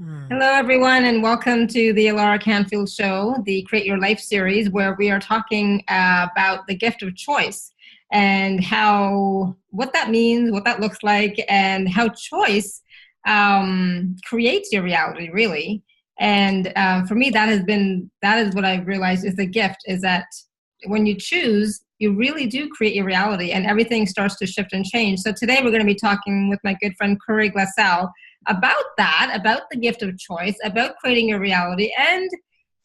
Mm. Hello, everyone, and welcome to the Alara Canfield Show, the Create Your Life series, where we are talking about the gift of choice and what that means, what that looks like, and how choice creates your reality, really. And for me, that is what I've realized is the gift, is that when you choose, you really do create your reality, and everything starts to shift and change. So today we're going to be talking with my good friend Curry Glassell about that, about the gift of choice, about creating your reality, and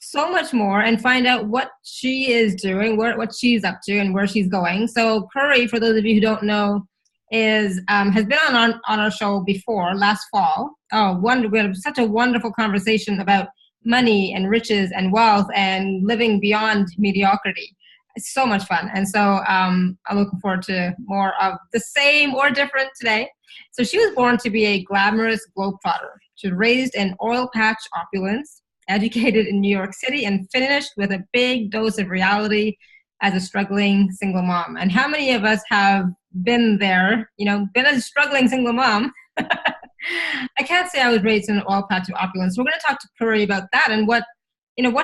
so much more, and find out what she is doing, what she's up to, and where she's going. So Curry, for those of you who don't know, is has been on our show before last fall. We had such a wonderful conversation about money and riches and wealth and living beyond mediocrity. It's so much fun, and so I'm looking forward to more of the same or different today. So she was born to be a glamorous globetrotter. She was raised in oil patch opulence, educated in New York City, and finished with a big dose of reality as a struggling single mom. And how many of us have been there, been a struggling single mom? I can't say I was raised in an oil patch of opulence. We're going to talk to Curry about that and what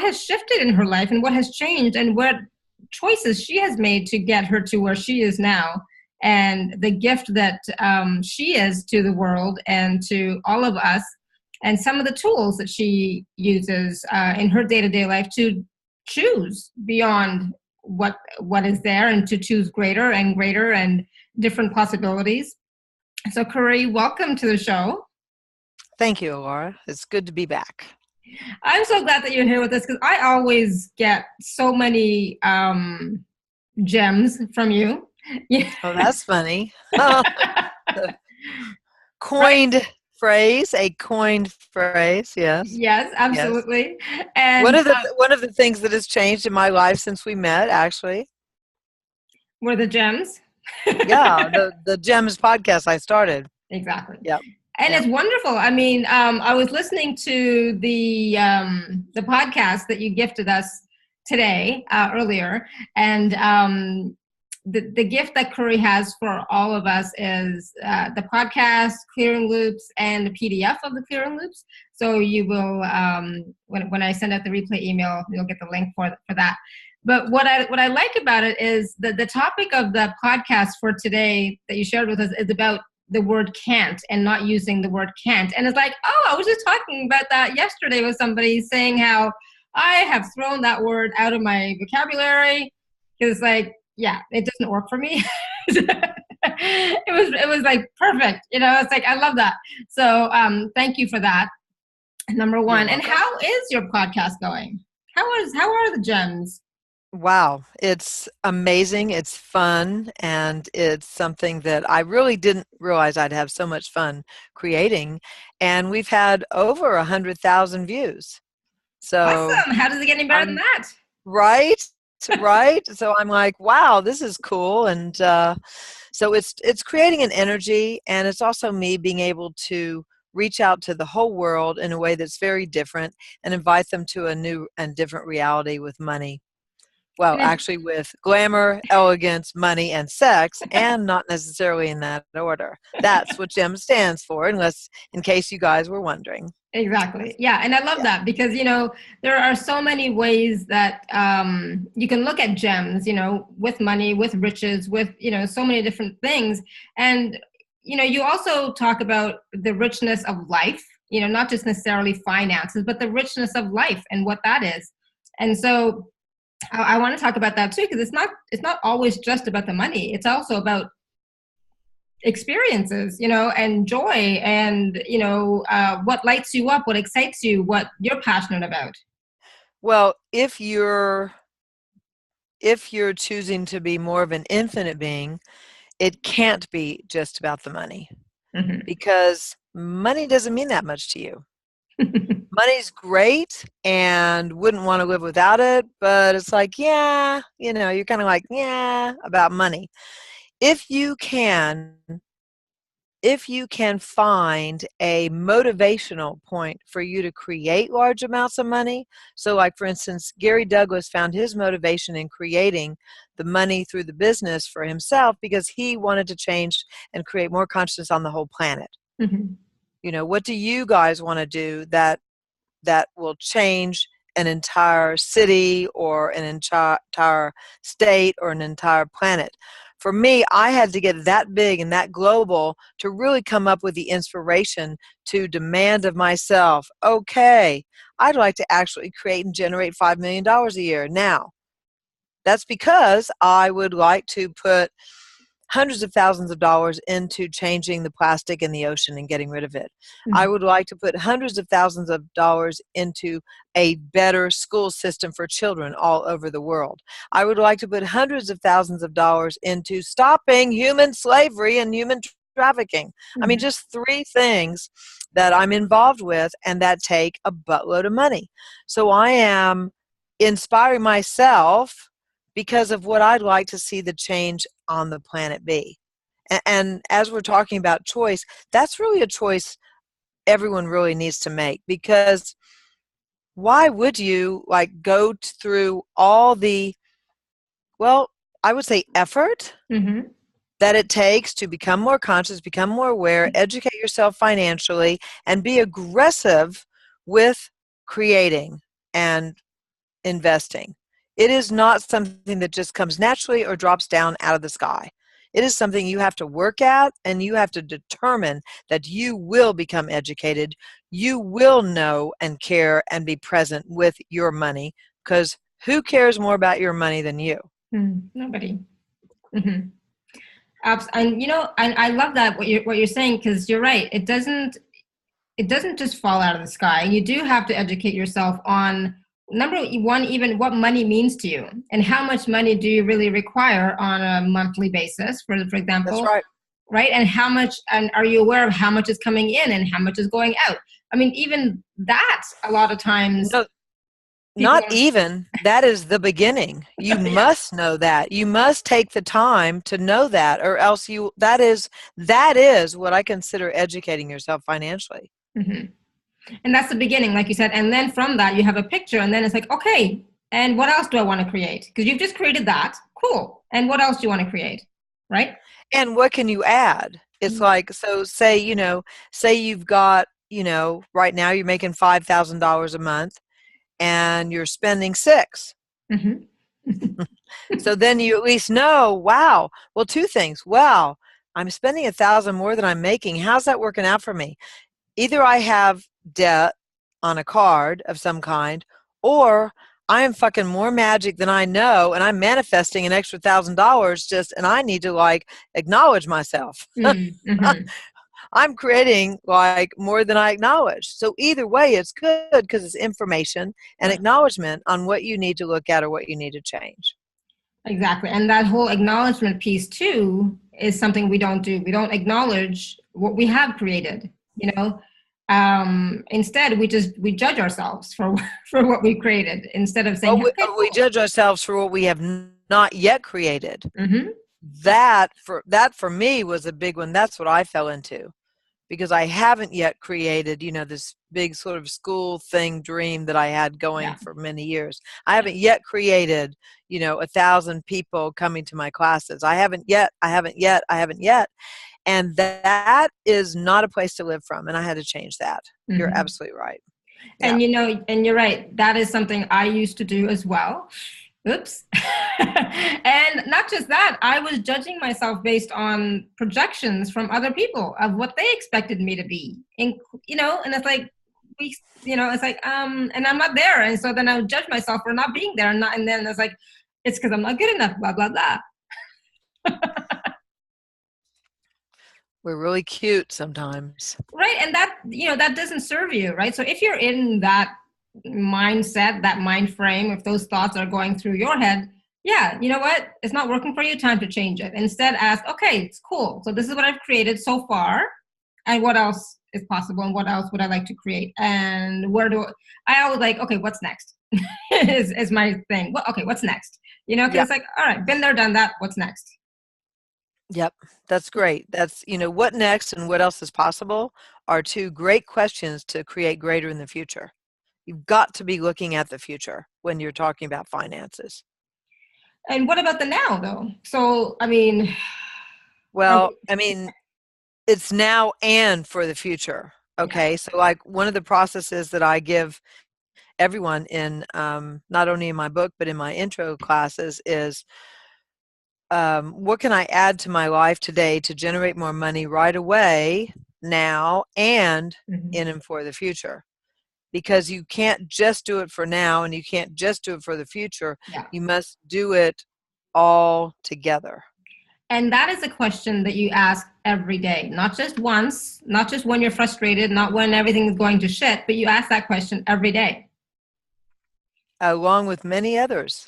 has shifted in her life and what has changed and what choices she has made to get her to where she is now, and the gift that she is to the world and to all of us, and some of the tools that she uses in her day-to-day life to choose beyond what is there and to choose greater and different possibilities. So Curry, welcome to the show. Thank you, Laura. It's good to be back. I'm so glad that you're here with us, because I always get so many gems from you. Yeah. Oh, that's funny. Right? A coined phrase. Yes, Yes, yes. absolutely. One And of the things that has changed in my life since we met, actually. were the gems. Yeah, the Gems podcast I started. Exactly. Yep, And yep. it's wonderful. I mean, I was listening to the podcast that you gifted us today earlier, and the gift that Curry has for all of us is the podcast, Clearing Loops, and the PDF of the Clearing Loops. So you will, when I send out the replay email, you'll get the link for that. But what I like about it is that the topic of the podcast for today that you shared with us is about the word can't and not using the word can't. And it's like, oh, I was just talking about that yesterday with somebody, saying how I have thrown that word out of my vocabulary because, like, yeah, it doesn't work for me. It was like perfect. It's like, I love that. So thank you for that. Number You're one. And welcome. how is your podcast going? How are the gems? Wow, it's amazing. It's fun, and it's something that I really didn't realize I'd have so much fun creating. And we've had over 100,000 views. So Awesome. How does it get any better than I'm that? right, right. So I'm like, wow, this is cool. And so it's creating an energy, and it's also me being able to reach out to the whole world in a way that's very different and invite them to a new and different reality with money. Well, And it's actually, with glamour, elegance, money, and sex, and not necessarily in that order. That's what GEM stands for, unless, in case you guys were wondering. exactly. Yeah. And I love Yeah. that because, there are so many ways that you can look at gems, with money, with riches, with, so many different things. And, you also talk about the richness of life, not just necessarily finances, but the richness of life and what that is. And so I want to talk about that too, because it's not always just about the money. It's also about experiences, and joy, and what lights you up, what excites you, what you're passionate about. Well, if you're choosing to be more of an infinite being, it can't be just about the money, Hmm. because money doesn't mean that much to you. Money's great and wouldn't want to live without it, but it's like, yeah, you're kind of like, yeah, about money. If you can if you can find a motivational point for you to create large amounts of money, so like for instance, Gary Douglas found his motivation in creating the money through the business for himself because he wanted to change and create more consciousness on the whole planet. Hmm. What do you guys want to do that will change an entire city or an entire state or an entire planet? For me, I had to get that big and that global to really come up with the inspiration to demand of myself, okay, I'd like to actually create and generate $5 million a year. Now, that's because I would like to put hundreds of thousands of dollars into changing the plastic in the ocean and getting rid of it. I Mhm. would like to put hundreds of thousands of dollars into a better school system for children all over the world. I would like to put hundreds of thousands of dollars into stopping human slavery and human trafficking. I mean, Mhm. just three things that I'm involved with and that take a buttload of money. So I am inspiring myself because of what I'd like to see the change on the planet be. And as we're talking about choice, that's really a choice everyone really needs to make, because why would you like go through all the, well, I would say effort Mhm. that it takes to become more conscious, become more aware, educate yourself financially, and be aggressive with creating and investing. It is not something that just comes naturally or drops down out of the sky. It is something you have to work at, and you have to determine that you will become educated. You will know and care and be present with your money, because who cares more about your money than you? Nobody. Mhm. And and I love that what you're saying, because you're right. It doesn't just fall out of the sky. You do have to educate yourself on number one, even what money means to you, and how much money do you really require on a monthly basis, for That's example, right. right? And how much, and are you aware of how much is coming in and how much is going out? I mean, even that, a lot of times No, people not even. That is the beginning. You yeah. must know that. You must take the time to know that, or else that is what I consider educating yourself financially. Hmm. And that's the beginning, like you said. And then from that, you have a picture, and then it's like, okay, and what else do I want to create? Because you've just created that. Cool. And what else do you want to create? Right? And what can you add? It's like, so say you've got, right now you're making $5,000 a month and you're spending six. Mm-hmm. So then you at least know, wow, well, two things. Wow, I'm spending 1,000 more than I'm making. How's that working out for me? Either I have debt on a card of some kind, or I am fucking more magic than I know, and I'm manifesting an extra $1,000 just, and I need to like acknowledge myself. Mm-hmm. I'm creating like more than I acknowledge. So either way, it's good because it's information and Right. acknowledgement on what you need to look at or what you need to change. Exactly. And that whole acknowledgement piece too is something we don't do. We don't acknowledge what we have created, you know. Instead we judge ourselves for for what we created, instead of saying, Well, okay, we cool. judge ourselves for what we have not yet created. Mm-hmm. That for me was a big one. That's what I fell into, because I haven't yet created, this big sort of school thing dream that I had going Yeah. for many years. I Yeah. haven't yet created, 1,000 people coming to my classes. I haven't yet. I haven't yet. I haven't yet. And that is not a place to live from. And I had to change that. You're Mm-hmm. absolutely right. Yeah. And and you're right. That is something I used to do as well. Oops. And not just that, I was judging myself based on projections from other people of what they expected me to be. And and it's like it's like and I'm not there. And so then I would judge myself for not being there, and then it's like it's because I'm not good enough, blah blah blah. We're really cute sometimes. Right. And that, that doesn't serve you, right? So if you're in that mindset, that mind frame, if those thoughts are going through your head, yeah, you know what? It's not working for you, time to change it. Instead, ask, okay, it's cool. So this is what I've created so far. And what else is possible? And what else would I like to create? And where do I always like, okay, what's next? is my thing. Well, okay, what's next? Because Yeah. it's like, all right, been there, done that. What's next? Yep, that's great. That's, what next and what else is possible are two great questions to create greater in the future. You've got to be looking at the future when you're talking about finances. And what about the now, though? So, I mean, are Well, I mean, it's now and for the future. Yeah. Okay. So like one of the processes that I give everyone in, not only in my book, but in my intro classes is, what can I add to my life today to generate more money right away, now, and Hmm. in and for the future? Because you can't just do it for now and you can't just do it for the future. Yeah. You must do it all together. And that is a question that you ask every day, not just once, not just when you're frustrated, not when everything is going to shit, but you ask that question every day. Along with many others.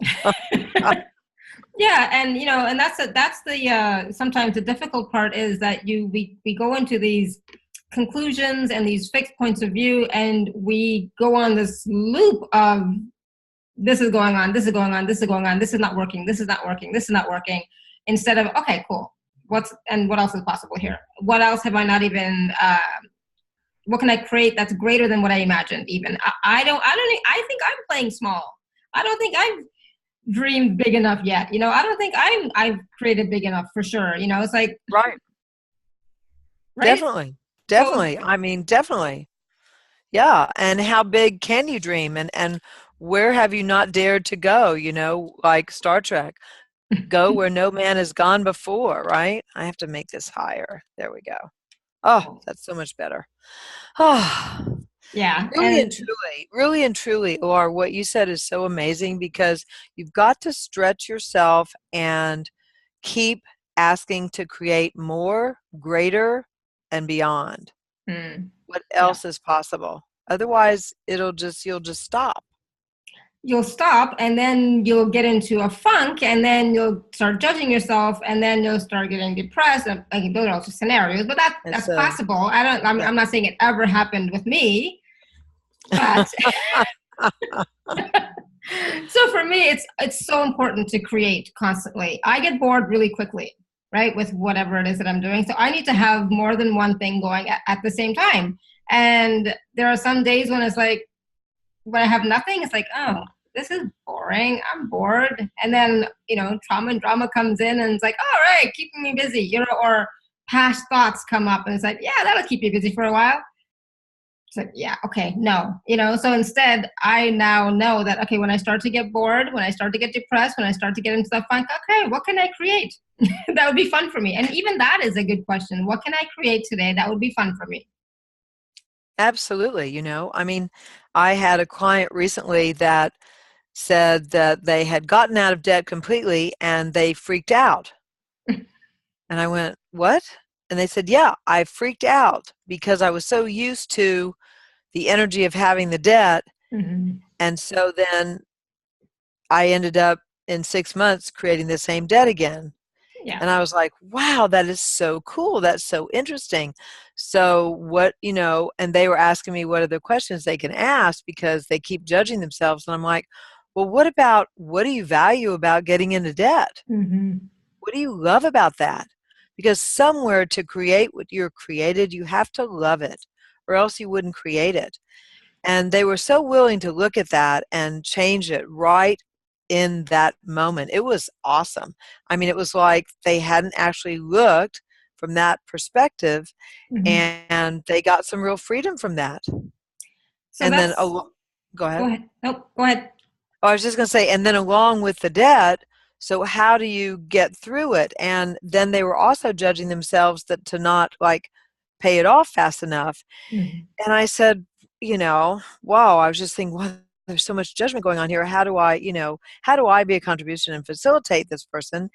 Yeah, and and that's the sometimes the difficult part is that we go into these conclusions and these fixed points of view, and we go on this loop of this is going on, this is going on, this is going on, this is not working, this is not working, this is not working, instead of okay, cool, what else is possible here? What else have I not even? What can I create that's greater than what I imagined? Even I think I'm playing small. I don't think I've dreamed big enough yet. I don't think I've created big enough for sure. It's like, Right. right. Definitely. So Definitely. I mean, definitely. Yeah. And how big can you dream? And where have you not dared to go? Like Star Trek, go where no man has gone before, right? I have to make this higher. There we go. Oh, that's so much better. Oh, yeah, and really and truly, Laura, what you said is so amazing because you've got to stretch yourself and keep asking to create more, greater, and beyond. What yeah, else is possible? Otherwise, you'll just stop. you'll stop, and then you'll get into a funk, and then you'll start judging yourself, and then you'll start getting depressed. And like, those are also scenarios, but And that's so, possible. I don't. yeah. I'm not saying it ever happened with me, but so for me, it's so important to create constantly. I get bored really quickly, right, with whatever it is that I'm doing. So I need to have more than one thing going at the same time. And there are some days when it's like when I have nothing, it's like, oh, this is boring. I'm bored. And then trauma and drama comes in, and it's like, all right, keeping me busy, or past thoughts come up, and it's like, yeah, that'll keep you busy for a while. It's like, yeah, okay, no, so instead I now know that, okay, when I start to get bored, when I start to get depressed, when I start to get into the funk, okay, what can I create that would be fun for me? And even that is a good question. What can I create today that would be fun for me? Absolutely. I mean, I had a client recently that said that they had gotten out of debt completely and they freaked out. And I went, what? And they said, yeah, I freaked out because I was so used to the energy of having the debt. Mm-hmm. And so then I ended up in 6 months creating the same debt again. Yeah. And I was like, wow, that is so cool. That's so interesting. So what, and they were asking me what other questions they can ask because they keep judging themselves. And I'm like, well, what do you value about getting into debt? Mm-hmm. What do you love about that? Because somewhere to create what you're created, you have to love it, or else you wouldn't create it. And they were so willing to look at that and change it right in that moment. It was awesome. I mean, it was like they hadn't actually looked from that perspective, Mm-hmm. and they got some real freedom from that. So And then, that's go go ahead. ahead. Nope, go ahead. Oh, I was just going to say, and then along with the debt, so how do you get through it? And then they were also judging themselves that to not like pay it off fast enough. Mm-hmm. And I said, wow, I was just thinking, wow, there's so much judgment going on here. How do I be a contribution and facilitate this person?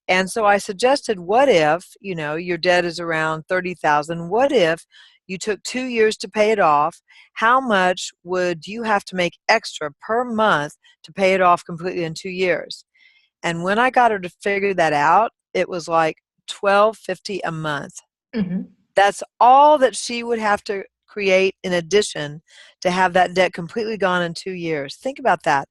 And so I suggested, what if, your debt is around 30,000. What if you took 2 years to pay it off? How much would you have to make extra per month to pay it off completely in 2 years? And when I got her to figure that out, it was like $12.50 a month. Mm-hmm. That's all that she would have to create in addition to have that debt completely gone in 2 years. Think about that.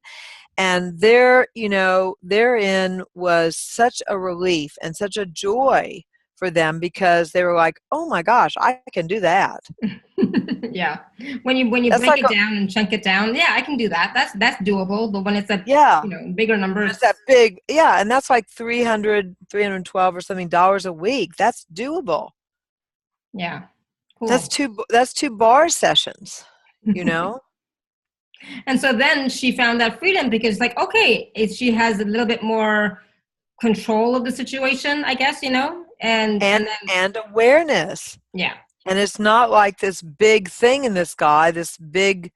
And therein was such a relief and such a joy for them because they were like, oh my gosh, I can do that. Yeah. When you That's break like, it down and chunk it down, yeah, I can do that. That's doable. But when it's a yeah, bigger when numbers, it's that big, yeah, and that's like 312 or something dollars a week. That's doable. yeah. Cool. That's two bar sessions, you know? And so then she found that freedom because like, okay, she has a little bit more control of the situation, I guess, and then, And awareness. yeah, And it's not like this big thing in this guy, this big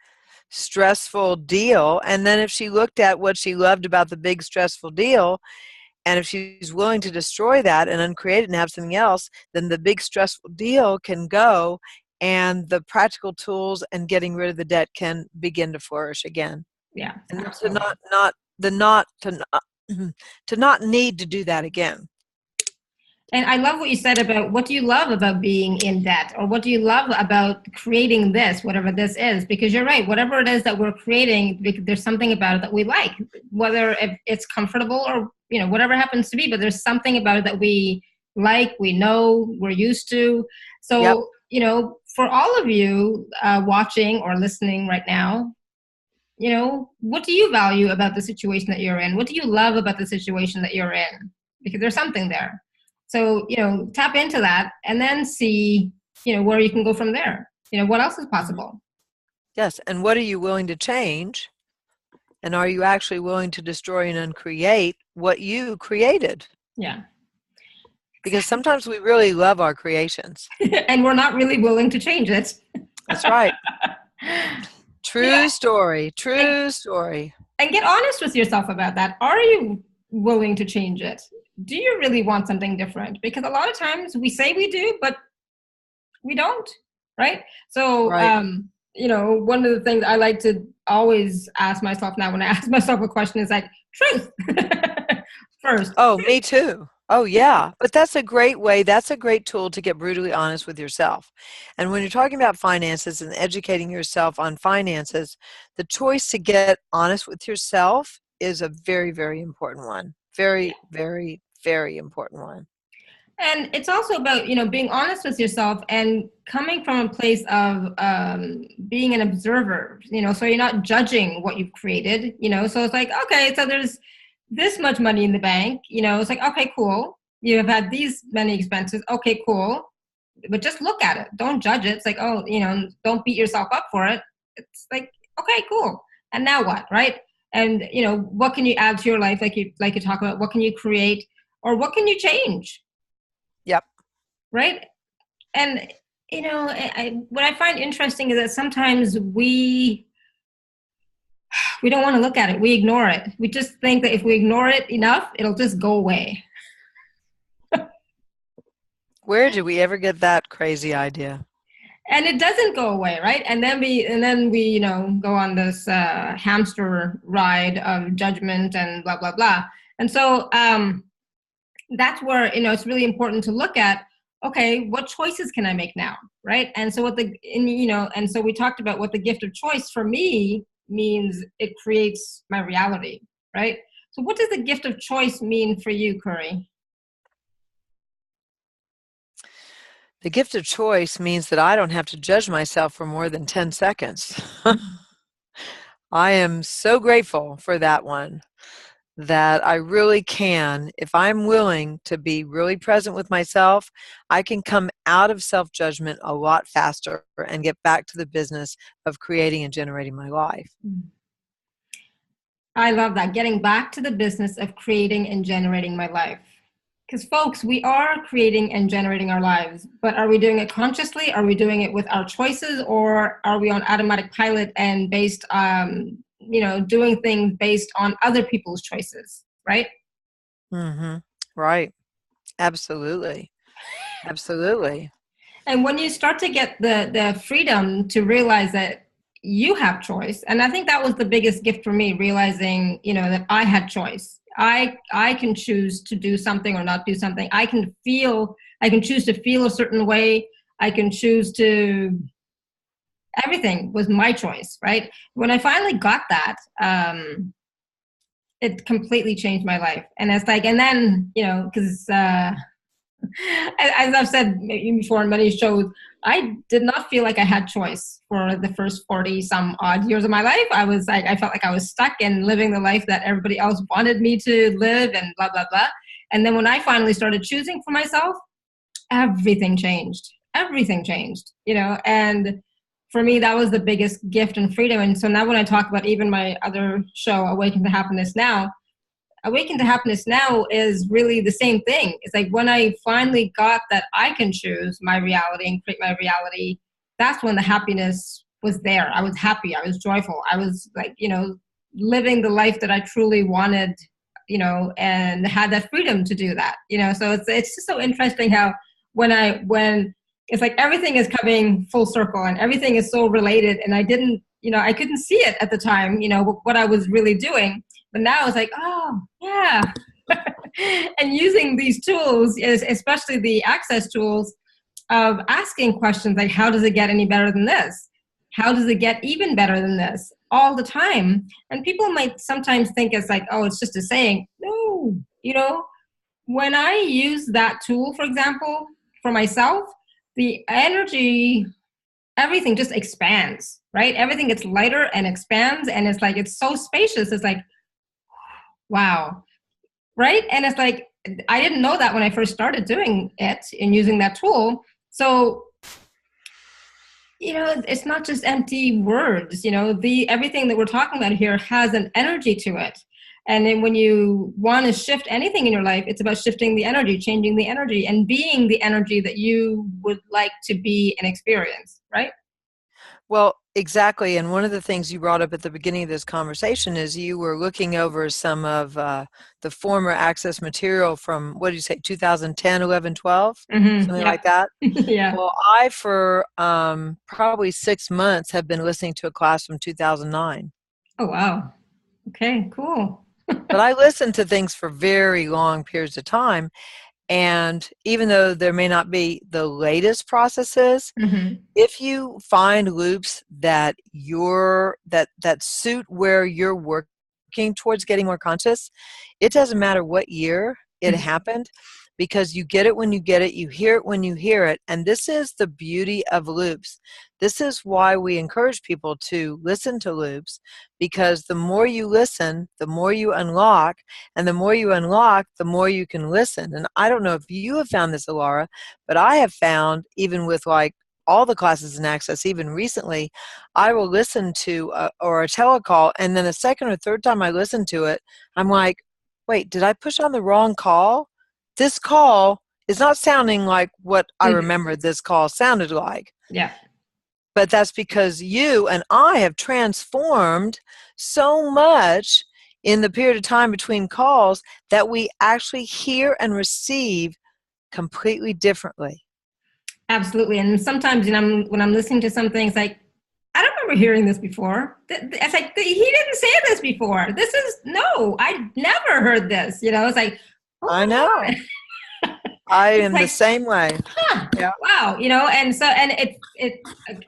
stressful deal. And then if she looked at what she loved about the big stressful deal, and if she's willing to destroy that and uncreate it and have something else, then the big stressful deal can go, and the practical tools and getting rid of the debt can begin to flourish again. yeah, And absolutely. to not need to do that again. And I love what you said about what do you love about being in debt, or what do you love about creating this, whatever this is, because you're right, whatever it is that we're creating, there's something about it that we like, whether it's comfortable or, whatever happens to be, but there's something about it that we like, we know, we're used to. So, Yep. For all of you watching or listening right now, what do you value about the situation that you're in? What do you love about the situation that you're in? Because there's something there. So, tap into that and then see, where you can go from there. What else is possible? Yes. And what are you willing to change? And are you actually willing to destroy and uncreate what you created? Yeah. Because sometimes we really love our creations. And we're not really willing to change it. That's right. True story. And get honest with yourself about that. Are you willing to change it? Do you really want something different? Because a lot of times we say we do, but we don't, right? So, right. One of the things I like to always ask myself now when I ask myself a question is like, truth first. Oh, me too. Oh, yeah. But that's a great way. That's a great tool to get brutally honest with yourself. And when you're talking about finances and educating yourself on finances, the choice to get honest with yourself is a very, very important one. Very, very, very important one. And it's also about, being honest with yourself and coming from a place of being an observer, so you're not judging what you've created, so it's like, okay, so there's this much money in the bank, it's like, okay, cool. You have had these many expenses. Okay, cool. But just look at it. Don't judge it. It's like, oh, don't beat yourself up for it. It's like, okay, cool. And now what, right? And, what can you add to your life? Like you talk about, what can you create or what can you change? Yep. Right. And, what I find interesting is that sometimes we don't want to look at it. We ignore it. We just think that if we ignore it enough, it'll just go away. Where did we ever get that crazy idea? And it doesn't go away, right? And then we go on this hamster ride of judgment and blah blah blah. And so that's where it's really important to look at. Okay, what choices can I make now, right? And so and so we talked about what the gift of choice for me means. It creates my reality, right? So what does the gift of choice mean for you, Curry? The gift of choice means that I don't have to judge myself for more than 10 seconds. I am so grateful for that one, that I really can, if I'm willing to be really present with myself, I can come out of self-judgment a lot faster and get back to the business of creating and generating my life. I love that. Getting back to the business of creating and generating my life. Because folks, we are creating and generating our lives, but are we doing it consciously? Are we doing it with our choices, or are we on automatic pilot and based, doing things based on other people's choices, right? Mm-hmm. Right. Absolutely. Absolutely. And when you start to get the freedom to realize that you have choice, and I think that was the biggest gift for me, realizing, that I had choice. I can choose to do something or not do something. I can choose to feel a certain way. I can choose to, everything was my choice, right? When I finally got that, it completely changed my life. And it's like, and then, because as I've said before in many shows, I did not feel like I had choice for the first 40 some odd years of my life. I felt like I was stuck and living the life that everybody else wanted me to live and blah, blah, blah. And then when I finally started choosing for myself, everything changed. everything changed, and for me, that was the biggest gift and freedom. And so now when I talk about even my other show, Awaken to Happiness Now is really the same thing. It's like when I finally got that I can choose my reality and create my reality, that's when the happiness was there. I was happy. I was joyful. I was like, living the life that I truly wanted, and had that freedom to do that, so it's just so interesting how when it's like everything is coming full circle and everything is so related, and I couldn't see it at the time, what I was really doing. But now it's like, oh, yeah. And using these tools, especially the access tools, of asking questions like, how does it get any better than this? How does it get even better than this? All the time. And people might sometimes think it's like, oh, it's just a saying. No, when I use that tool, for example, for myself, the energy, everything just expands, right? Everything gets lighter and expands. And it's like, it's so spacious. It's like, wow. Right. And it's like, I didn't know that when I first started doing it and using that tool. So, it's not just empty words, everything that we're talking about here has an energy to it. And then when you want to shift anything in your life, it's about shifting the energy, changing the energy, and being the energy that you would like to be and experience, right? Well, exactly. And one of the things you brought up at the beginning of this conversation is you were looking over some of the former Access material from, what did you say, 2010, 11, 12? Something Yeah. like that? Yeah. Well, I, for probably 6 months, have been listening to a class from 2009. Oh, wow. Okay, cool. But I listen to things for very long periods of time. And even though there may not be the latest processes, Mm-hmm. if you find loops that that suit where you're working towards getting more conscious, it doesn't matter what year it happened, because you get it when you get it, you hear it when you hear it. And this is the beauty of loops. This is why we encourage people to listen to loops, because the more you listen, the more you unlock, and the more you unlock, the more you can listen. And I don't know if you have found this, Alara, but I have found, even with like all the classes in Access, even recently, I will listen to or a telecall, and then a second or third time I listen to it, I'm like, wait, did I push on the wrong call? This call is not sounding like what I remember this call sounded like. Yeah. But that's because you and I have transformed so much in the period of time between calls that we actually hear and receive completely differently. Absolutely. And sometimes when I'm listening to something, it's like, I don't remember hearing this before. It's like, he didn't say this before. No, I never heard this. It's like, oh, I know. I am like, the same way. Huh, yeah. Wow. And so, and it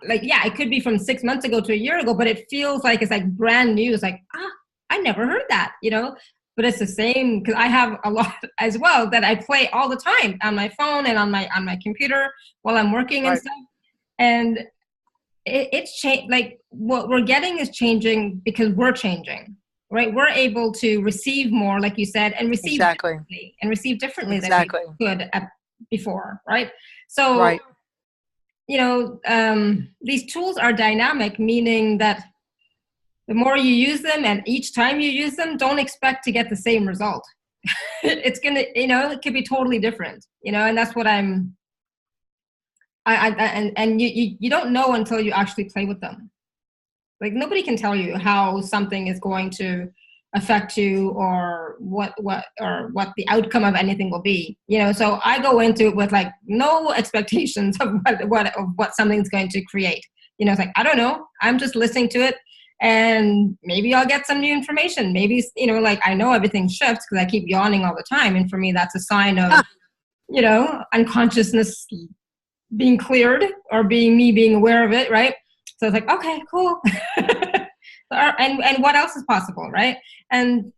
like, yeah, it could be from 6 months ago to a year ago, but it feels like it's like brand new. It's like, I never heard that, but it's the same, because I have a lot as well that I play all the time on my phone and on my computer while I'm working and stuff. And it's changed. Like, what we're getting is changing because we're changing, right? We're able to receive more, like you said, and receive differently, than we could before, right? So, these tools are dynamic, meaning that the more you use them and each time you use them, don't expect to get the same result. It's going to, it could be totally different, and that's what you don't know until you actually play with them. Like, nobody can tell you how something is going to affect you, or what the outcome of anything will be. So I go into it with like no expectations of what something's going to create. It's like, I don't know. I'm just listening to it, and maybe I'll get some new information. Maybe, like, I know everything shifts because I keep yawning all the time, and for me that's a sign of unconsciousness being cleared, or me being aware of it, right? So it's like, okay, cool. and what else is possible, right? And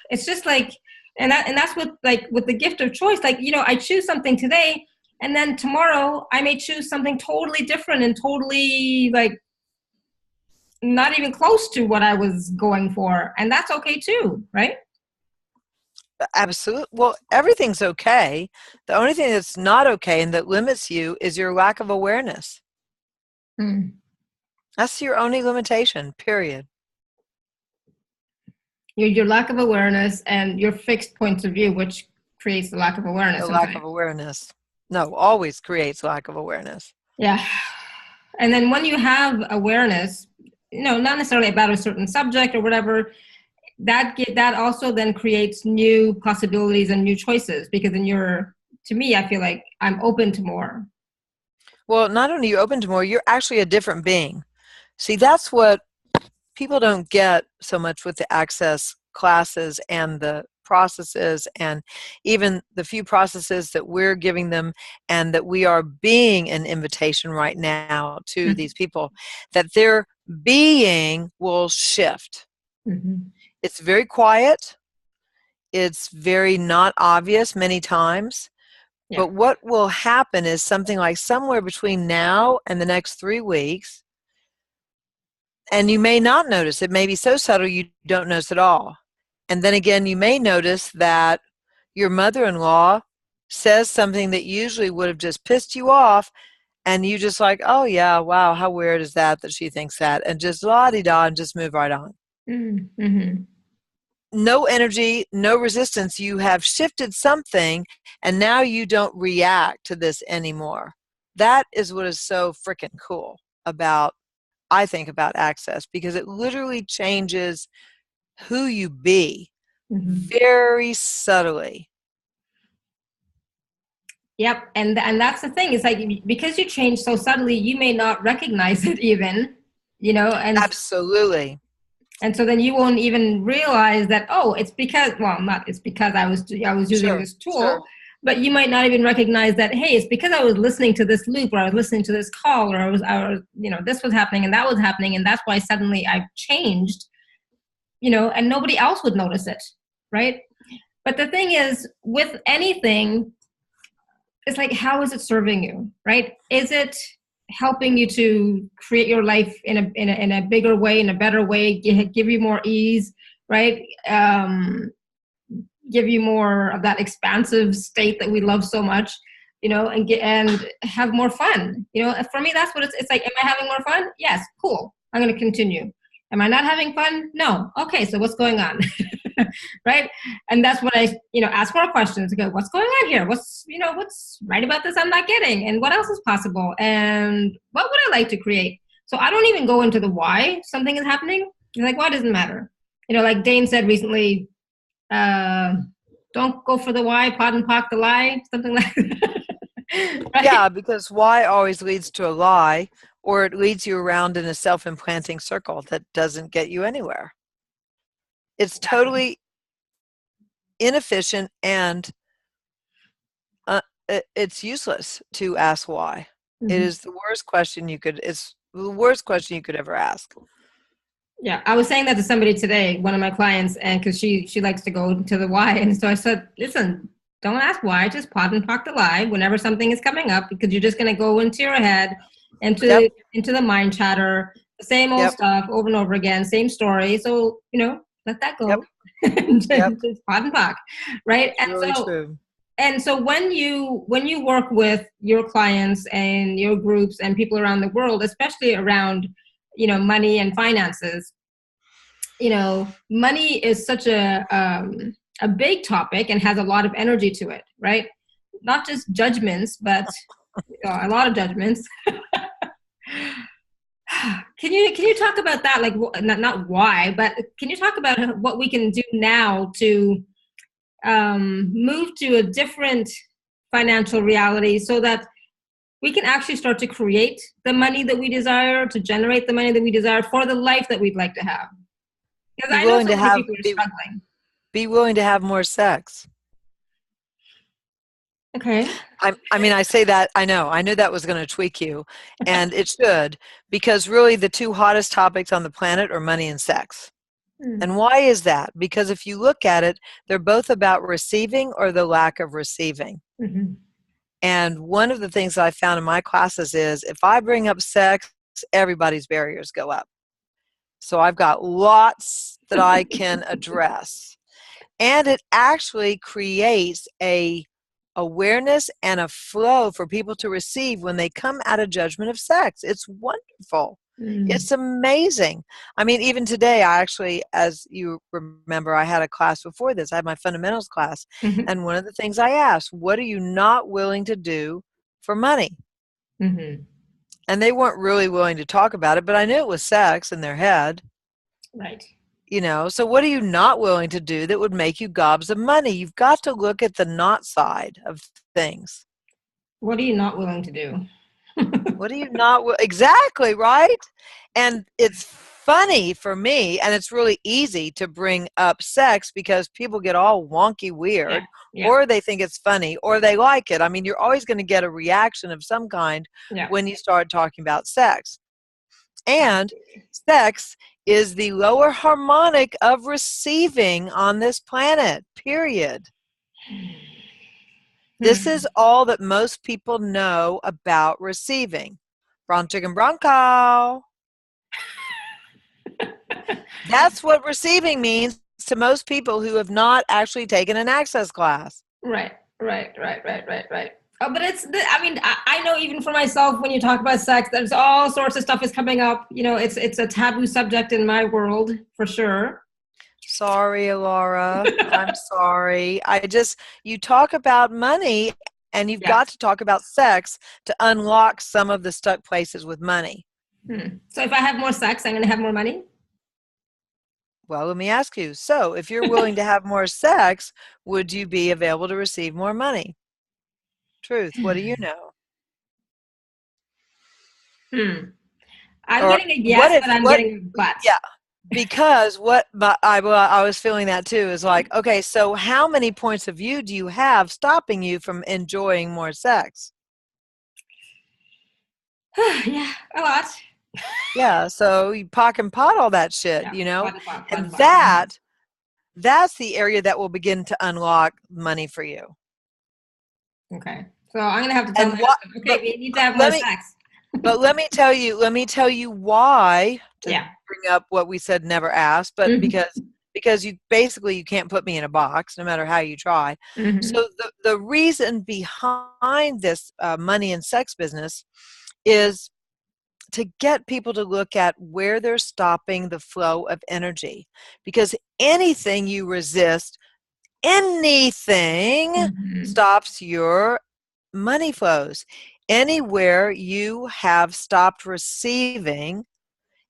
it's just like, and that's what, like, with the gift of choice, like, I choose something today, and then tomorrow I may choose something totally different and totally, like, not even close to what I was going for, and that's okay too, right? Absolutely. Well, everything's okay. The only thing that's not okay and that limits you is your lack of awareness. Mm. That's your only limitation, period. Your lack of awareness and your fixed points of view, which creates the lack of awareness The lack sometimes. of awareness. No, always creates lack of awareness. Yeah. And then when you have awareness, not necessarily about a certain subject or whatever, that also then creates new possibilities and new choices, because then to me, I feel like I'm open to more. Well, not only are you open to more, you're actually a different being. See, that's what people don't get so much with the access classes and the processes, and even the few processes that we're giving them and that we are being an invitation right now to Mm-hmm. these people, that their being will shift. Mm-hmm. It's very quiet. It's very not obvious many times. Yeah. But what will happen is something like somewhere between now and the next 3 weeks, and you may not notice, it may be so subtle you don't notice at all. And then again, you may notice that your mother-in-law says something that usually would have just pissed you off, and you just like, oh yeah, wow, how weird is that she thinks that, and just la-di-da and just move right on. Mm-hmm. No energy, no resistance. You have shifted something, and now you don't react to this anymore. That is what is so freaking cool about, I think, about access, because it literally changes who you be Mm-hmm. very subtly. Yep. And that's the thing. It's like, because you change so subtly, you may not recognize it even, Absolutely. and so then you won't even realize that, oh, it's because, well, not it's because I was using Sure, this tool, sure. but you might not even recognize that, hey, it's because I was listening to this loop, or I was listening to this call, or I was this was happening and that was happening, and that's why suddenly I've changed, and nobody else would notice it, right? But the thing is, with anything, it's like, how is it serving you, right? Is it helping you to create your life in a bigger way, in a better way, give you more ease, right? Give you more of that expansive state that we love so much, and have more fun. For me, that's what it's like. Am I having more fun? Yes, cool. I'm going to continue. Am I not having fun? No. Okay, so what's going on? Right? And that's when I, ask more questions. Go, what's going on here? What's right about this I'm not getting? And what else is possible? And what would I like to create? So I don't even go into the why something is happening. It's like, well, it doesn't matter. Like Dane said recently, uh, don't go for the why, pod and pock the lie, something like that. Right? Yeah, because why always leads to a lie, or it leads you around in a self-implanting circle that doesn't get you anywhere. It's totally inefficient, and it's useless to ask why. It Mm-hmm. is the worst question you could. It's the worst question you could ever ask. Yeah, I was saying that to somebody today, one of my clients, and because she likes to go to the why, and so I said, listen, don't ask why, just pod and talk the lie whenever something is coming up, because you're just going to go into your head, Yep. into the mind chatter, the same old Yep. stuff over and over again, same story. So let that Yep. go, and Yep. just pod and talk, right? It's really true. And so when you work with your clients and your groups and people around the world, especially around money and finances, money is such a big topic and has a lot of energy to it, right? Not just judgments, but a lot of judgments. Can you talk about that? Like, not why, but can you talk about what we can do now to move to a different financial reality, so that we can actually start to create the money that we desire, to generate the money that we desire for the life that we'd like to have? Because Be I know willing so to many have people are be, struggling. be willing to have more sex. Okay. I mean, I say that, I know that was going to tweak you, and it should, because really the two hottest topics on the planet are money and sex. Mm. And why is that? Because if you look at it, they're both about receiving or the lack of receiving. Mm-hmm. And one of the things I found in my classes is if I bring up sex, everybody's barriers go up. So I've got lots that I can address. And it actually creates a awareness and a flow for people to receive when they come out of judgment of sex. It's wonderful. Mm. It's amazing. I mean, even today, I actually, as you remember, I had a class before this. I had my fundamentals class. Mhm. And one of the things I asked, what are you not willing to do for money? Mhm. And they weren't really willing to talk about it, but I knew it was sex in their head. Right. So what are you not willing to do that would make you gobs of money? You've got to look at the not side of things. What are you not willing to do? What are you not exactly, right? And it's funny for me, and it's really easy to bring up sex because people get all wonky Yeah. weird, Yeah. or they think it's funny, or they like it. I mean, you're always going to get a reaction of some kind Yeah. when you start talking about sex. And Absolutely. sex is the lower harmonic of receiving on this planet, period. This Hmm. is all that most people know about receiving. Bron chicken bronco. That's what receiving means to most people who have not actually taken an access class. Right. Right. Right. Right. Right. Right. Oh, but I mean, I know even for myself, when you talk about sex, there's all sorts of stuff is coming up. It's a taboo subject in my world for sure. Sorry, Laura. I'm sorry. You talk about money and you've Yeah. got to talk about sex to unlock some of the stuck places with money. Hmm. So if I have more sex, I'm going to have more money? Well, let me ask you. So, if you're willing to have more sex, would you be available to receive more money? Truth. What do you know? Hmm. I'm Or getting a what yes, if but I'm what getting a but. yeah, because I was feeling that too is like, okay, so how many points of view do you have stopping you from enjoying more sex? Yeah, a lot. Yeah, so you pock and pot all that shit, Yeah, pot, and body pot. Mhm. that's the area that will begin to unlock money for you. Okay. So I'm gonna have to tell my And what husband, okay, but we need to have more let me sex. but let me tell you why, to Yeah. bring up what we said never asked, but Hmm. because you can't put me in a box no matter how you try. Hmm. So the reason behind this money and sex business is to get people to look at where they're stopping the flow of energy, because anything you resist, anything Hmm. stops your money flows. Anywhere you have stopped receiving,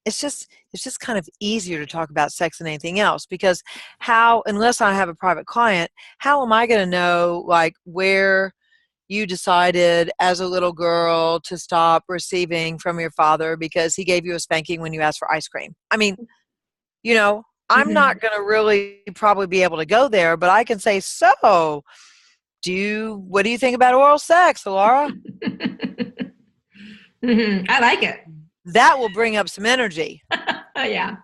it's just kind of easier to talk about sex than anything else, because how, unless I have a private client, how am I going to know like where you decided as a little girl to stop receiving from your father because he gave you a spanking when you asked for ice cream? I mean, you know, I'm Hmm. not going to really probably be able to go there, but I can say, so what do you think about oral sex, Laura? I like it. That will bring up some energy. Oh, yeah.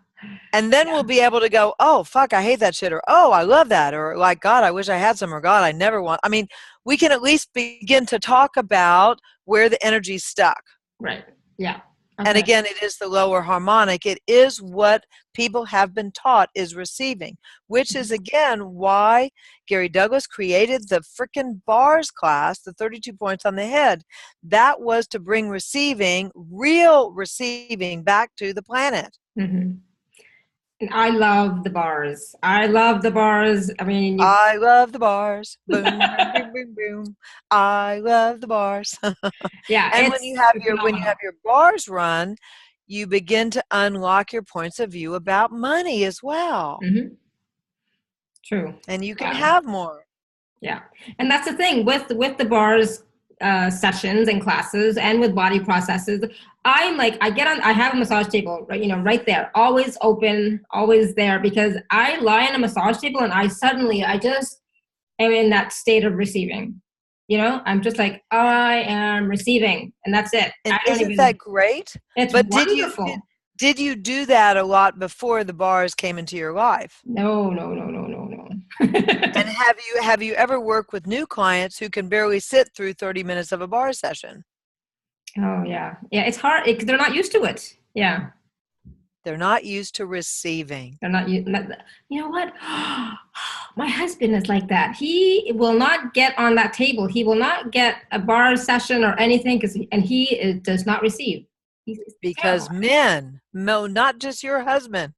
And then Yeah. we'll be able to go, oh, fuck, I hate that shit. Or, oh, I love that. Or, like, God, I wish I had some. Or, God, I never want. I mean, we can at least begin to talk about where the energy's stuck. Right. Yeah. And Okay. again, it is the lower harmonic. It is what people have been taught is receiving, which is, again, why Gary Douglas created the frickin' bars class, the 32 points on the head. That was to bring receiving, real receiving, back to the planet. Hmm. And I love the bars. I love the bars. I mean, you. I love the bars. Boom, boom, boom, boom, boom. I love the bars. Yeah, And it's when you phenomenal. have your bars run, you begin to unlock your points of view about money as well. Hmm. True. And you can Wow. have more. Yeah, and that's the thing with the bars sessions and classes, and with body processes. I'm like, I get on. I have a massage table, right? Right there, always open, always there, because I lie on a massage table and I just am in that state of receiving. I'm just like, I am receiving, and that's it. And I don't isn't even. that great? It's But wonderful. did you do that a lot before the bars came into your life? No, no, no, no, no, no. And have you ever worked with new clients who can barely sit through 30 minutes of a bar session? Oh yeah, yeah. It's hard. They're not used to it. Yeah. They're not used to receiving. They're not, you know what? My husband is like that. He will not get on that table. He will not get a bar session or anything and he does not receive. He's Because terrible. men, no, not just your husband,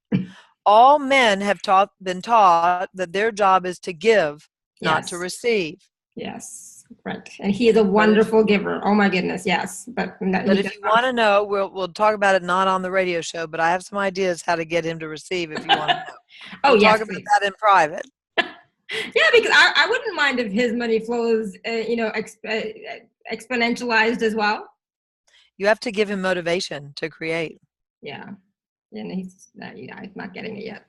all men have been taught that their job is to give, not to Yes. receive. Yes. Right. And he is a But if wonderful giver. Oh my goodness. Yes. But but he if does you not. want to know, we'll talk about it not on the radio show, but I have some ideas how to get him to receive if you want to know. Oh We'll yes, talk about please. that in private. Yeah, because I wouldn't mind if his money flows, exponentialized as well. You have to give him motivation to create. Yeah. And he's not getting it yet.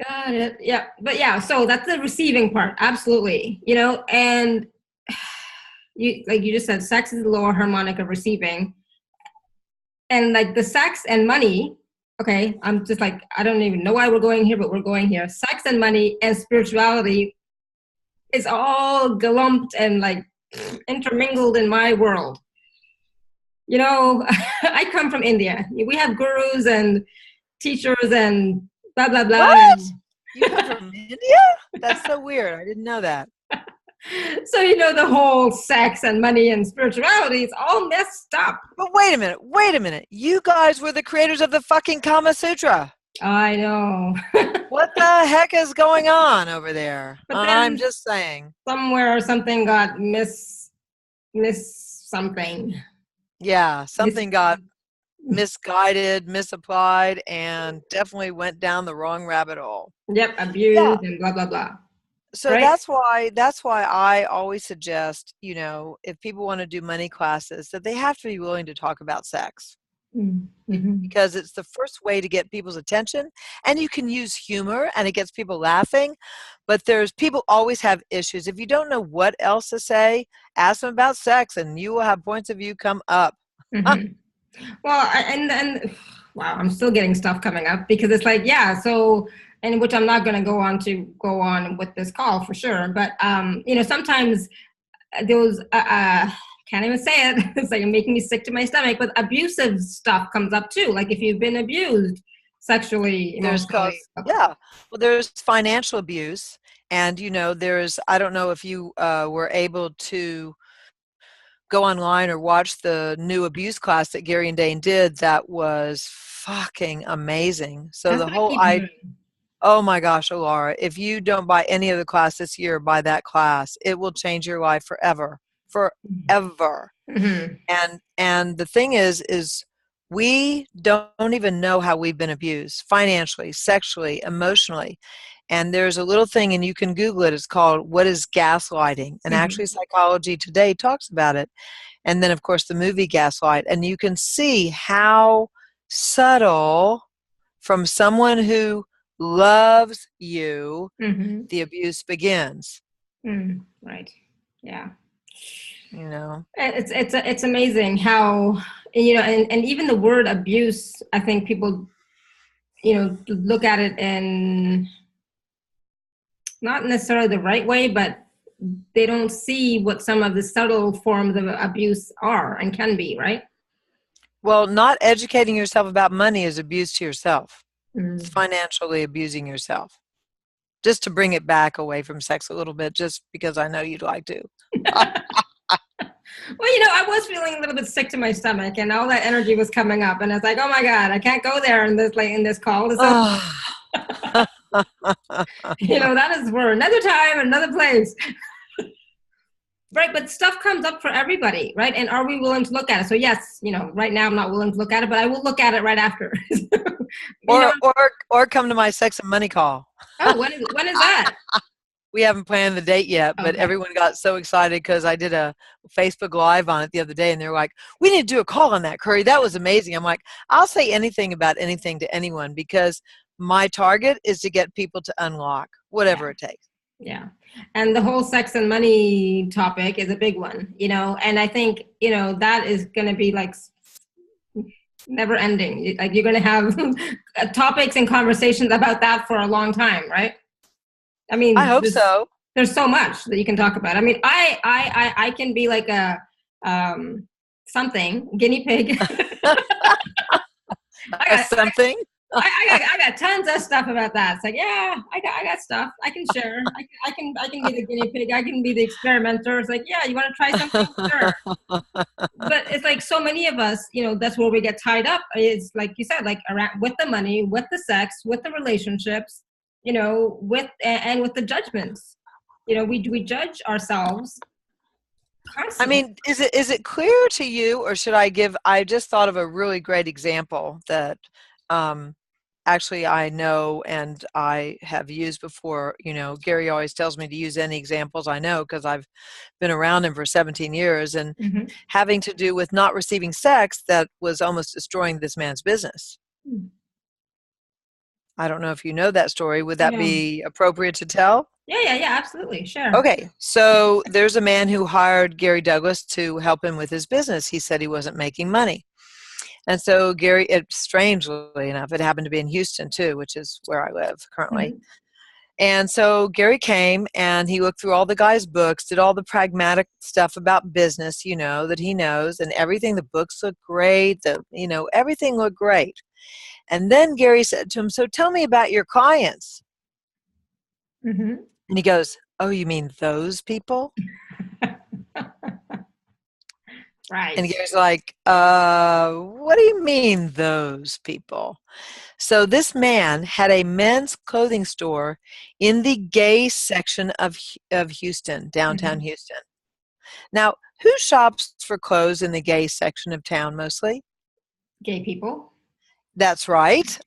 Got it. Yeah. But yeah, so that's the receiving part. Absolutely. And you, like you just said, sex is the lower harmonic of receiving. And like the sex and money, okay, I'm just like, I don't even know why we're going here, but we're going here. Sex and money and spirituality is all glumped and like intermingled in my world. I come from India. We have gurus and teachers and blah, blah, blah. What? You come from India? That's so weird. I didn't know that. So, the whole sex and money and spirituality is all messed up. But wait a minute. You guys were the creators of the fucking Kama Sutra. I know. What the heck is going on over there? But I'm then just saying. somewhere something got miss something. Yeah, something got misguided, misapplied, and definitely went down the wrong rabbit hole. Yep, Yeah. abused and blah, blah, blah. So Right? that's why I always suggest, if people want to do money classes, that they have to be willing to talk about sex. Mm-hmm. Because it's the first way to get people's attention, and you can use humor and it gets people laughing, but people always have issues. If you don't know what else to say, ask them about sex and you will have points of view come up. Mm-hmm. Well, and wow, I'm still getting stuff coming up because it's like, yeah, so, and which I'm not going to go on with this call for sure. But, sometimes those, can't even say it. It's like making me sick to my stomach, but abusive stuff comes up too. Like if you've been abused sexually, emotionally. Well, there's financial abuse, and I don't know if you were able to go online or watch the new abuse class that Gary and Dane did. That was fucking amazing. So That's the what I whole keep hearing. oh my gosh, Laura, if you don't buy any of the class this year, buy that class. It will change your life forever. Forever. Mm-hmm. And the thing is we don't even know how we've been abused financially, sexually, emotionally. And there's a little thing, and you can Google it. It's called "What is Gaslighting?" And Mm-hmm. actually, Psychology Today talks about it. And then, of course, the movie Gaslight. And you can see how subtle, from someone who loves you, Mm-hmm. the abuse begins. Right. Yeah. It's amazing how, and even the word abuse, I think people, look at it in not necessarily the right way, but they don't see what some of the subtle forms of abuse are and can be, right? Well, not educating yourself about money is abuse to yourself. It's Mm. financially abusing yourself. Just to bring it back away from sex a little bit, just because I know you'd like to. Well, I was feeling a little bit sick to my stomach, and all that energy was coming up, and I was like, "Oh my God, I can't go there in this call." So, that is for another time, another place. Right, but stuff comes up for everybody, right? And are we willing to look at it? So yes, right now I'm not willing to look at it, but I will look at it right after. Or come to my sex and money call. Oh, when is that? We haven't planned the date yet, but Okay. Everyone got so excited because I did a Facebook Live on it the other day, and they're like, "We need to do a call on that, Curry. That was amazing." I'm like, "I'll say anything about anything to anyone because my target is to get people to unlock whatever it takes." Yeah. And the whole sex and money topic is a big one, and I think, that is going to be like never ending. Like you're going to have topics and conversations about that for a long time, right? I mean, I hope so. There's so much that you can talk about. I mean, I can be like a something guinea pig. Something. I got tons of stuff about that. It's like, yeah, I got stuff I can share. I can be the guinea pig. I can be the experimenter. It's like, yeah, you want to try something? Sure. But it's like so many of us, that's where we get tied up. Is like you said, like around with the money, with the sex, with the relationships, with and with the judgments. We judge ourselves I constantly. mean, is it clear to you, or should I just thought of a really great example that um, actually I know and I have used before. Gary always tells me to use any examples I know because I've been around him for 17 years, and Mm-hmm. having to do with not receiving sex that was almost destroying this man's business. I don't know if you know that story. Would that No. be appropriate to tell? Yeah, absolutely. Sure. Okay, so there's a man who hired Gary Douglas to help him with his business. He said he wasn't making money. And so strangely enough, it happened to be in Houston too, which is where I live currently. Mm-hmm. And so Gary came and he looked through all the guy's books, did all the pragmatic stuff about business, that he knows, and everything. The books looked great. Everything looked great. And then Gary said to him, "So tell me about your clients." Mm-hmm. And he goes, "Oh, you mean those people?" And Right. Gary's like, what do you mean those people? So this man had a men's clothing store in the gay section of Houston, downtown Mm-hmm. Houston. Now, who shops for clothes in the gay section of town mostly? Gay people. That's right.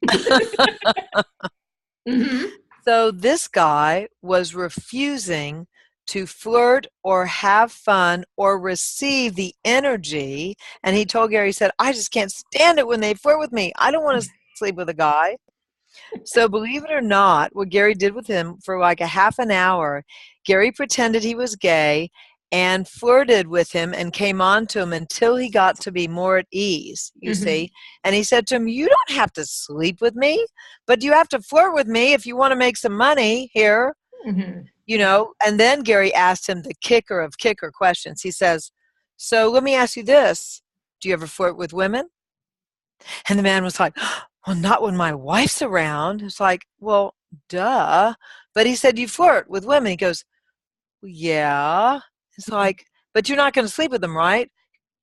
Mm-hmm. So this guy was refusing to flirt or have fun or receive the energy. And he told Gary, he said, "I just can't stand it when they flirt with me. I don't want to sleep with a guy." So believe it or not, what Gary did with him for like a half an hour, Gary pretended he was gay and flirted with him and came on to him until he got to be more at ease, you Mm-hmm. see. And he said to him, "You don't have to sleep with me, but you have to flirt with me if you want to make some money here." Mm-hmm. Yeah. And then Gary asked him the kicker of kicker questions. He says, "So let me ask you this. Do you ever flirt with women?" And the man was like, "Well, not when my wife's around." It's like, "Well, duh." But he said, "You flirt with women." He goes, "Well, yeah." It's like, "But you're not going to sleep with them, right?"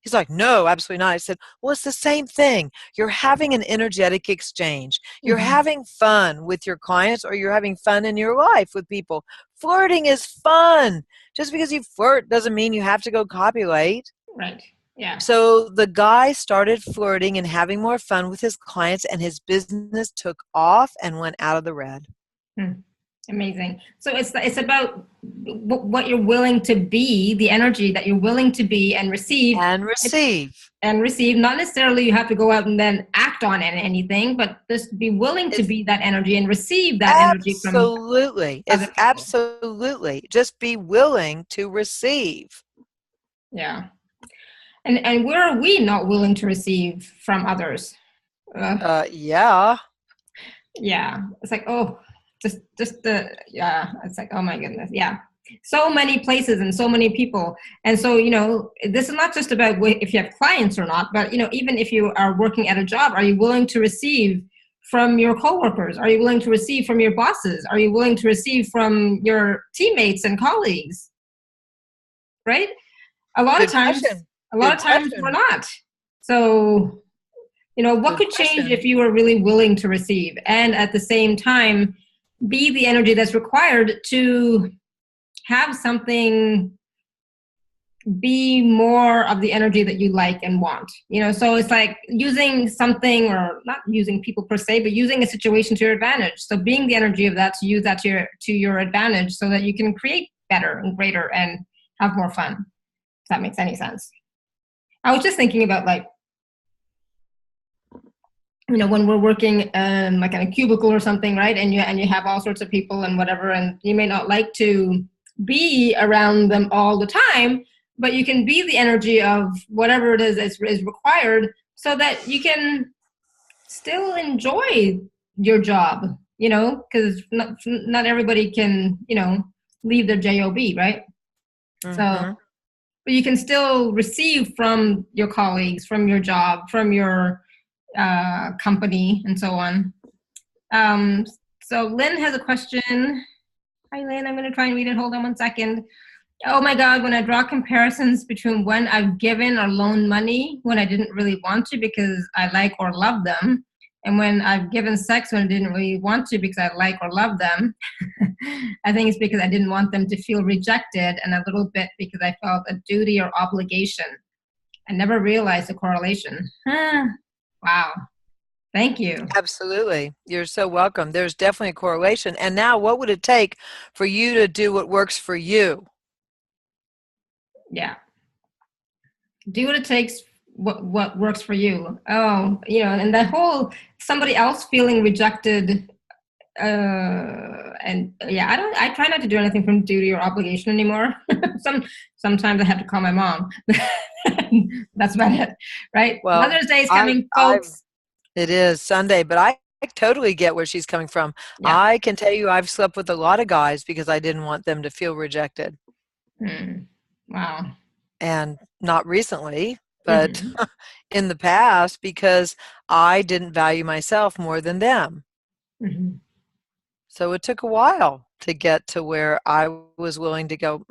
He's like, "No, absolutely not." I said, "Well, it's the same thing. You're having an energetic exchange. You're Mm-hmm. having fun with your clients, or you're having fun in your life with people. Flirting is fun. Just because you flirt doesn't mean you have to go copulate." Right. Yeah. So the guy started flirting and having more fun with his clients, and his business took off and went out of the red. Hmm. Amazing. So it's about what you're willing to be, the energy that you're willing to be and receive. And It's receive. and receive. Not necessarily you have to go out and then act on anything, but just be willing to It's be that energy and receive that energy from absolutely, other it's people. absolutely just be willing to receive. Yeah. And where are we not willing to receive from others? Uh, Yeah. yeah. It's like, oh, just the yeah. It's like, oh my goodness. Yeah. So many places and so many people. And so, this is not just about if you have clients or not, but, even if you are working at a job, are you willing to receive from your coworkers? Are you willing to receive from your bosses? Are you willing to receive from your teammates and colleagues? Right? A lot of Good times, question. a lot Good of times we're question. not. So, what Good could change question. if you were really willing to receive and at the same time be the energy that's required to have something be more of the energy that you like and want, so it's like using something, or not using people per se, but using a situation to your advantage. So being the energy of that, to use that to your advantage so that you can create better and greater and have more fun, if that makes any sense. I was just thinking about, like, when we're working like in a cubicle or something, right? And you have all sorts of people and whatever, and you may not like to be around them all the time, but you can be the energy of whatever it is required so that you can still enjoy your job, because not everybody can, leave their job, right? So, Mm-hmm. but you can still receive from your colleagues, from your job, from your company, and so on. Um, so Lynn has a question. Hi, Lynn. I'm going to try and read it. Hold on one second. Oh my God, when I draw comparisons between when I've given or loaned money when I didn't really want to because I like or love them, and when I've given sex when I didn't really want to because I like or love them, I think it's because I didn't want them to feel rejected, and a little bit because I felt a duty or obligation. I never realized the correlation. Wow. Thank you. Absolutely. You're so welcome. There's definitely a correlation. And now, what would it take for you to do what works for you? Yeah. Do what it takes, what works for you. Oh, and that whole somebody else feeling rejected, and yeah, I try not to do anything from duty or obligation anymore. Sometimes I have to call my mom. That's about it, right? Well, Mother's Day is I've, coming, I've, folks. it is Sunday, but I totally get where she's coming from. Yeah. I can tell you I've slept with a lot of guys because I didn't want them to feel rejected. Wow. And not recently, but Mm-hmm. in the past because I didn't value myself more than them. Mm-hmm. So it took a while to get to where I was willing to go,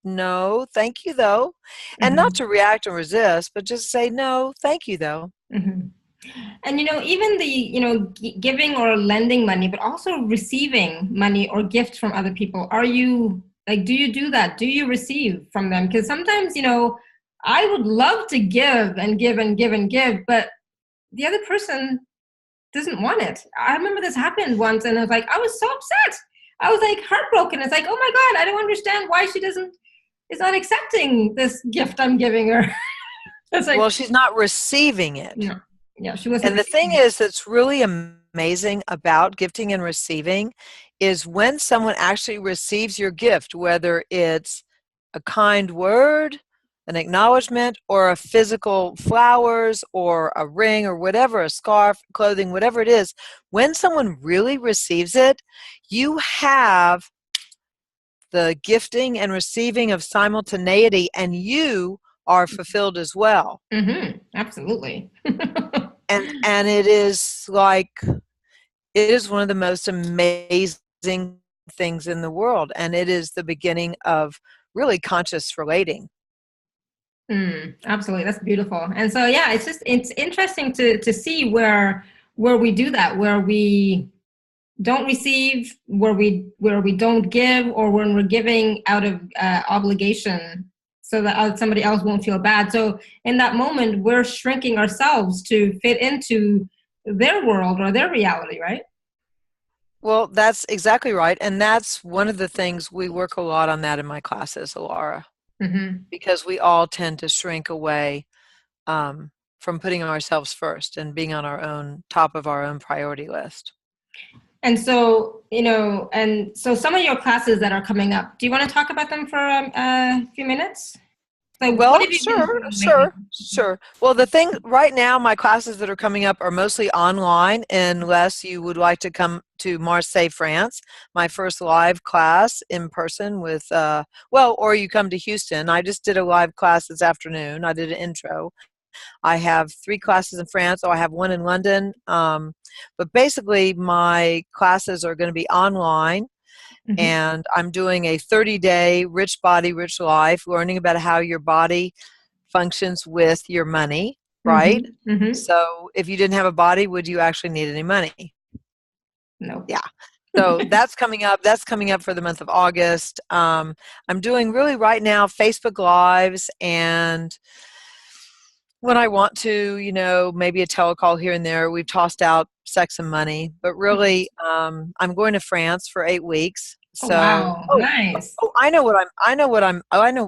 no, thank you, though. And not Mm-hmm. to react and resist, but just say, no, thank you, though. Mm-hmm. And even the giving or lending money, but also receiving money or gifts from other people. Are you like, do you do that? Do you receive from them? Because sometimes I would love to give and give and give and give, but the other person doesn't want it. I remember this happened once, and I was like, I was so upset. I was like heartbroken. It's like, oh my God, I don't understand why she is not accepting this gift I'm giving her. It's like, Well, she's not receiving it. no, yeah, she wasn't And the thing receiving it. is that's really amazing about gifting and receiving is when someone actually receives your gift, whether it's a kind word, an acknowledgement, or a physical flowers or a ring or whatever, a scarf, clothing, whatever it is, when someone really receives it, you have the gifting and receiving of simultaneity, and you are fulfilled as well. Mm-hmm. Absolutely. And it is like it is one of the most amazing things in the world, and it is the beginning of really conscious relating. Absolutely, that's beautiful. And so, yeah, it's interesting to see where we do that, where we don't receive, where we don't give, or when we're giving out of obligation, so that somebody else won't feel bad. So in that moment, we're shrinking ourselves to fit into their world or their reality, right? Well, that's exactly right, and that's one of the things we work a lot on that in my classes, Alara, Mm-hmm. because we all tend to shrink away from putting ourselves first and being on our own top of our own priority list. And so, and so some of your classes that are coming up, do you want to talk about them for a few minutes? So what Well, have you been sure, doing lately? sure, sure. Well, the thing right now, my classes that are coming up are mostly online, unless you would like to come to Marseille, France, my first live class in person with, or you come to Houston. I just did a live class this afternoon. I did an intro. I have 3 classes in France, or I have 1 in London. But basically, my classes are going to be online. Mm-hmm. And I'm doing a 30-day Rich Body, Rich Life, learning about how your body functions with your money, right? Mm-hmm. Mm-hmm. So if you didn't have a body, would you actually need any money? No. Yeah. So that's coming up. That's coming up for the month of August. I'm doing really right now Facebook Lives, and when I want to, maybe a telecall here and there. We've tossed out sex and money, but really, I'm going to France for 8 weeks. Oh, So, wow. Nice.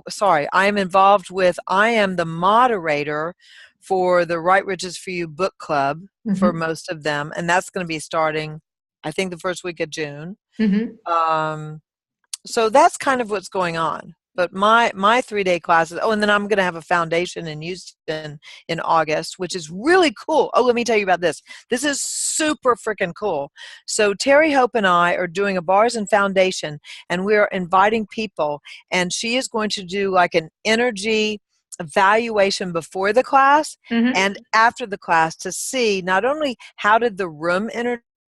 sorry, I am involved with, I am the moderator for the Right Riches for You book club for Mm-hmm. most of them. And that's going to be starting, I think, the first week of June. Mm-hmm. Um, so that's kind of what's going on. But my 3-day classes. Oh, and then I'm going to have a foundation in Houston in August, which is really cool. Oh, let me tell you about this. This is super freaking cool. So Terry Hope and I are doing a bars and foundation, and we're inviting people, and she is going to do like an energy evaluation before the class Mm-hmm. and after the class to see not only how did the room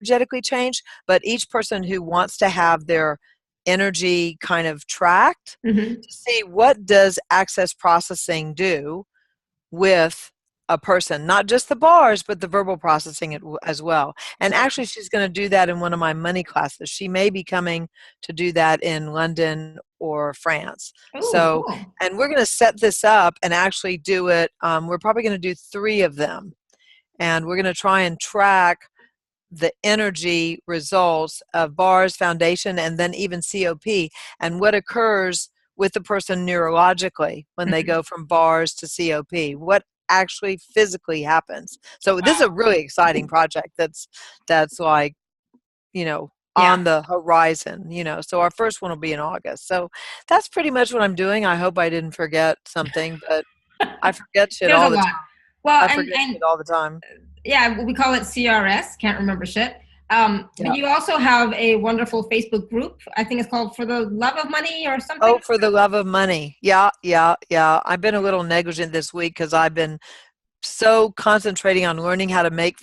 energetically change, but each person who wants to have their energy kind of tracked Mm-hmm. to see what does access processing do with a person, not just the bars, but the verbal processing as well. And Right. actually, she's going to do that in one of my money classes. She may be coming to do that in London or France. Oh, So, cool. and we're going to set this up and actually do it. We're probably going to do 3 of them. And we're going to try and track the energy results of bars, foundation, and then even COP, and what occurs with the person neurologically when they Mhm. go from bars to COP. What actually physically happens. So this is a Wow. really exciting project that's like, you know, Yeah. on the horizon, you know. So our first one will be in August. So that's pretty much what I'm doing. I hope I didn't forget something, but I forget shit There's a all the lot. time. Well, I and forget shit all the time. yeah, we call it CRS. Can't remember shit. But Yeah. you also have a wonderful Facebook group. I think it's called For the Love of Money or something. Oh, for the love of money. Yeah, yeah, yeah. I've been a little negligent this week because I've been so concentrating on learning how to make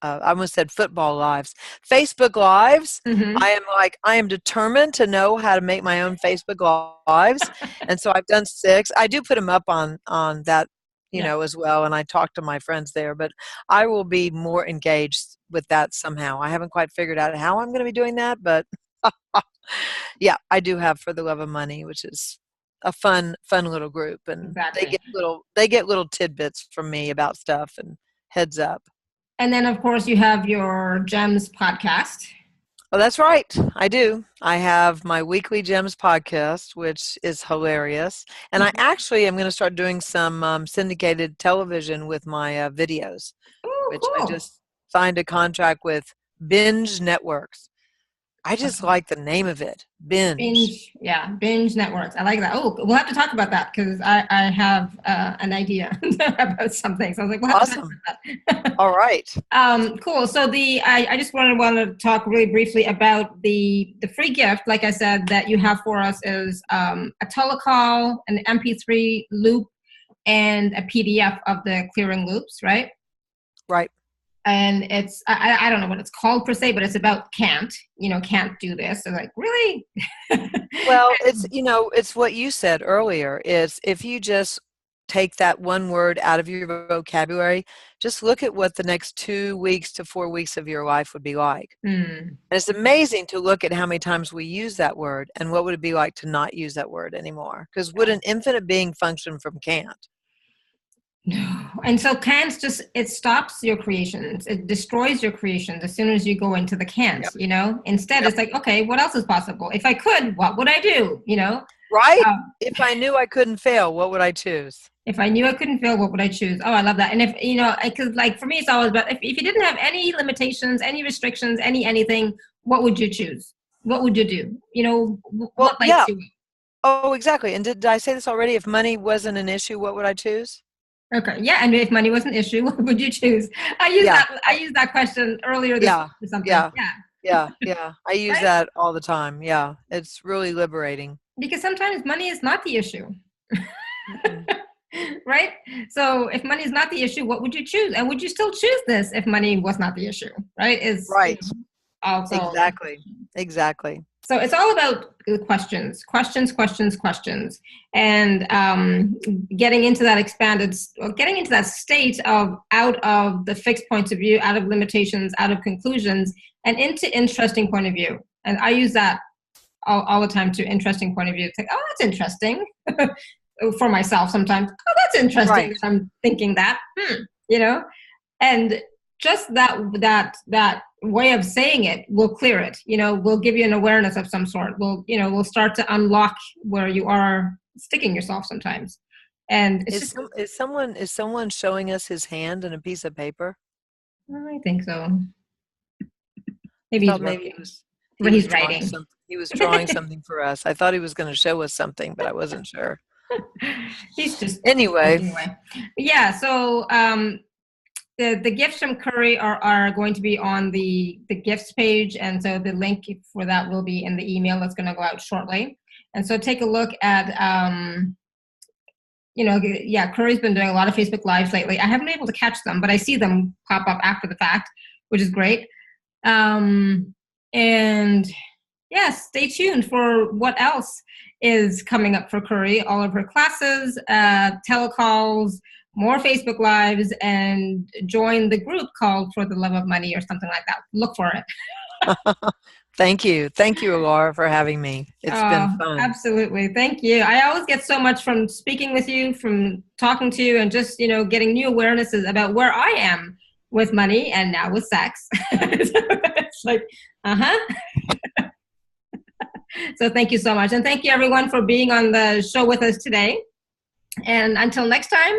I almost said football lives. Facebook lives. Mm-hmm. I am determined to know how to make my own Facebook lives. And so I've done 6. I do put them up on that, you Yeah. know, as well. And I talk to my friends there, but I will be more engaged with that somehow. I haven't quite figured out how I'm going to be doing that, but yeah, I do have For the Love of Money, which is a fun little group, and Exactly. they get little tidbits from me about stuff and heads up. And then, of course, you have your Gems podcast. Oh, that's right. I do. I have my weekly Gems podcast, which is hilarious, and I actually am going to start doing some syndicated television with my videos, Oh, which I cool. just signed a contract with Binge Networks. I just Okay. like the name of it, Binge. Binge, yeah, binge networks. I like that. Oh, we'll have to talk about that because I have an idea about something. So I was like, we'll have to talk Awesome. about that. All right. Cool. So I just want to talk really briefly about the free gift. Like I said, that you have for us is a telecall, an MP3 loop, and a PDF of the clearing loops, right? Right. And it's I don't know what it's called per se, but it's about can't do this. So like, really? Well, it's, you know, it's what you said earlier is if you just take that one word out of your vocabulary, just look at what the next 2 weeks to 4 weeks of your life would be like. Hmm. And it's amazing to look at how many times we use that word and what would it be like to not use that word anymore? Because would an infinite being function from can't? No. And so can't just, it stops your creations. It destroys your creations as soon as you go into the can't, Yep. Instead, Yep. it's like, okay, what else is possible? If I could, what would I do? Right? Um, If I knew I couldn't fail, what would I choose? if I knew I couldn't fail, what would I choose? Oh, I love that. And if, because like for me, it's always about if you didn't have any limitations, any restrictions, anything, what would you choose? What would you do? Well, What yeah. lights you Oh, exactly. And did I say this already? If money wasn't an issue, what would I choose? up? Okay. Yeah. And if money was an issue, what would you choose? Yeah. I used that question earlier this Yeah. week or something. Yeah. Yeah. Yeah. Yeah. I use Right? that all the time. Yeah. It's really liberating. Because sometimes money is not the issue. Mm-mm. Right? So if money is not the issue, what would you choose? And would you still choose this if money was not the issue? Right? Is Right. also Exactly. Exactly. so it's all about questions, questions, questions, questions, and getting into that getting into that state of out of the fixed points of view, out of limitations, out of conclusions, and into interesting point of view. And I use that all the time too. Interesting point of view. It's like, oh, that's interesting. For myself sometimes, oh, that's interesting Right. that I'm thinking that, you know, and just that way of saying it will clear it, will give you an awareness of some sort. We'll start to unlock where you are sticking yourself sometimes. And it's just, Is someone showing us his hand and a piece of paper? I think so. I Maybe he's thought maybe working, he but was he's drawing writing. something. He was drawing something for us. I thought he was going to show us something, but I wasn't sure. He's just Anyway, working away. Yeah. So the gifts from Curry are going to be on the gifts page, and so the link for that will be in the email that's going to go out shortly. And so take a look at yeah, Curry's been doing a lot of Facebook Lives lately. I haven't been able to catch them, but I see them pop up after the fact, which is great. And yes, stay tuned for what else is coming up for Curry. All of her classes, telecalls, more Facebook Lives, and join the group called For the Love of Money or something like that. Look for it. Thank you. Thank you, Laura, for having me. It's been fun. Absolutely. Thank you. I always get so much from speaking with you, from talking to you, and just, getting new awarenesses about where I am with money and now with sex. It's like, uh-huh. So thank you so much. And thank you everyone for being on the show with us today. And until next time,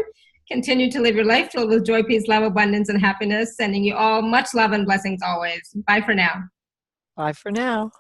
continue to live your life filled with joy, peace, love, abundance, and happiness. Sending you all much love and blessings always. Bye for now. Bye for now.